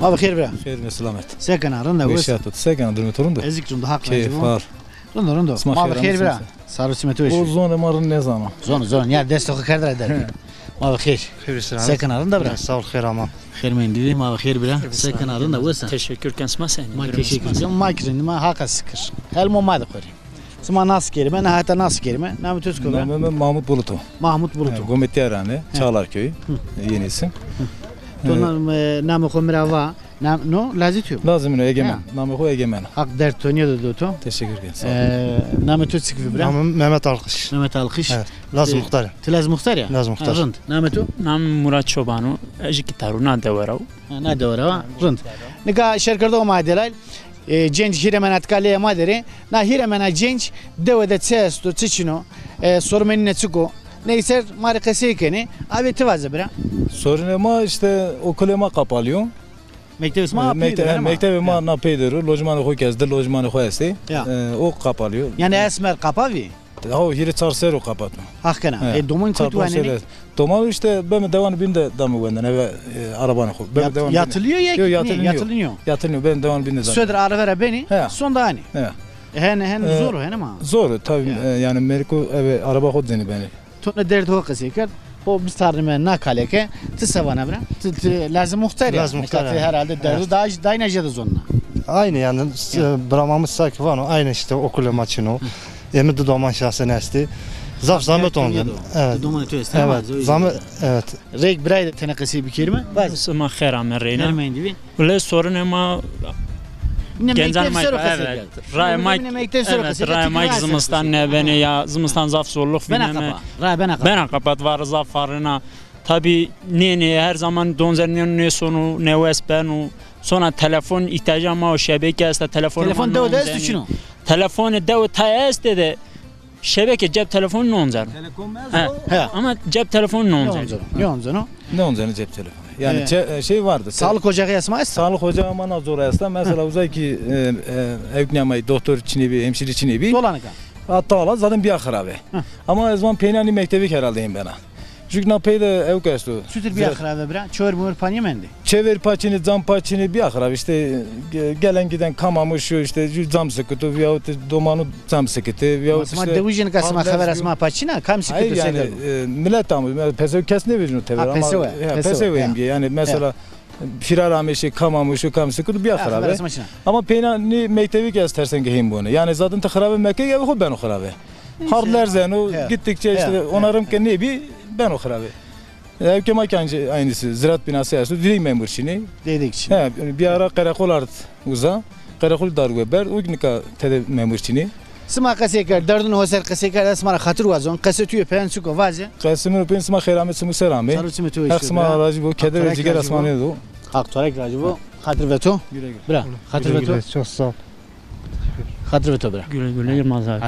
Abi خير bra. خير من سلامت. سكن رندا وس. بيشاتو سكن درمي تورندا. Ezik runda hak كيف فار. Runda. Abi خير bra. Sarı simeti O hoş. zon marın ne zaman? Zon ya destek kadar eder. Abi خير. خير السلام. سكن runda bra. Sağ ol خير ama. خير من dedi abi خير bra. Seken runda wes. Teşekkür kensma sen. Ma teşekkür ederim. Ma kirin ma haka sıkır. Hel mu ma da koyayım. Sma nasıl kelime, nahata nasıl kelime? Namı töz koyayım. Ben Mahmut Bulut'um. Mahmut Bulut. Gomet Yarani, Çağlar Köyü. Yeni isim. Namı komira no lazım yok. Lazım ne Egemen. Namı ko Egemen. Hak dert tönüyor da to. Teşekkür ederim. Namı töz sıkı bra. Namım Mehmet Alkış. Mehmet Alkış. Evet. Laz Muhtar. Tlaz Muhtar ya. Laz Muhtar. Rınd. Namı tu. Nam Murat Çobanu. Ejik taruna devarav. Ne doğru rınd. Nika şirkette o madelal. Genç hiremenat kaleye maderi. Na hiremena genç devede tsesto tsichino. Sormenine tsiko. Neyse marikası keni. Abi tıvazı bra. Sorun ama işte okuluma kapalıyor. Mektebis ma Mektebime na peydiru. Lojmanı ko kezdir, lojmanı ko esti. O kapalıyor. Yani esmer kapavi. O hiri çarsero kapatma. Hakkına. Domun kutu anne. Domal işte ben devam binde damı benden eve arabanı ko. Yatılıyor ya. Yok yatılıyor. Yatılıyor. Ben devam binde. Söder ara vere beni. Sonda hani. Hen zor hen ama. Zor tabii yani Meriko eve araba ko deni beni. Tuna dert o kasiker. O biz tarihime nakaleke tisavana bra. Lazım muhtar ya. Lazım muhtar. Herhalde derdi daha inacadı zonla. Aynı yani bıramamız sakı var o. Aynı işte okul maçını o. Emir Dudoman şahsen esti. Zahmet ondan. Evet. Dudoman tüyesti. Evet. Zahmet evet. Rek birayda tenakası bir kelime. Sma khair amerina. Nermeyin dibi. Ule sorun ama Gençler Mike evet. Ray Mike zımıstan ne beni ya zımıstan zaf zorluk filmi. Ben kapat var zafarına. Tabi ne her zaman donzernin ne sonu ne vesbenu sonra telefon ihtiyacı ama o şebeke iste telefon da ödez düşünün. Telefon da tayest dedi. Şebeke cep telefonu ne onzer? Ama cep telefonu ne onzer? Ne onzer cep telefonu? Yani şey vardı. Sağlık ocağı yasmayız. Sağlık ocağı ama zor yasla. Mesela uzayki evknyamayı doktor içini bir hemşire içini bir. Dolanık. Hatta ala zaten bir akrabe. Ama o zaman peynani mektebi herhaldeyim ben. Çünkü napeyde evkastu. Sütür bir akrabe bira. Çöver mür panyemendi. Çevir paçini, zam paçini bir akrabe işte gelen giden kamamış şu işte zam sıkıntı veyahut domanı zam sıkıntı veyahut işte. Ama devujin kasma haber asma paçina kam sıkıntı yani millet tamam. Pesev kesne veriyor tabii ama pesev yani mesela firar ameşi kamamışı kam sıkıntı bir akrabe. Ama peynani mektebi göstersen ki bunu. Yani zaten takrabe mekke gibi o ben o akrabe. Harlar zeno gittikçe işte onarım ki ne bir ben o akrabe. Evke makancı aynısı ziraat binası yazdı. Direkt memur şimdi. Dedik. Bir ara karakol art uza. Karakol darbe ber. O gün tede memur şimdi. Sma kaseker derdun hoser kaseker asmara khatır vazon. Kasetüye pensuko vaze. Kasımı pen sma khiramet sma serame. Aksma aracı bu keder ciger asmanı do. Hak torek racı bu. Hatır ve to. Bra. Hatır ve to. Çok sağ ol. Hatır ve to bra. Güle güle Yılmaz abi.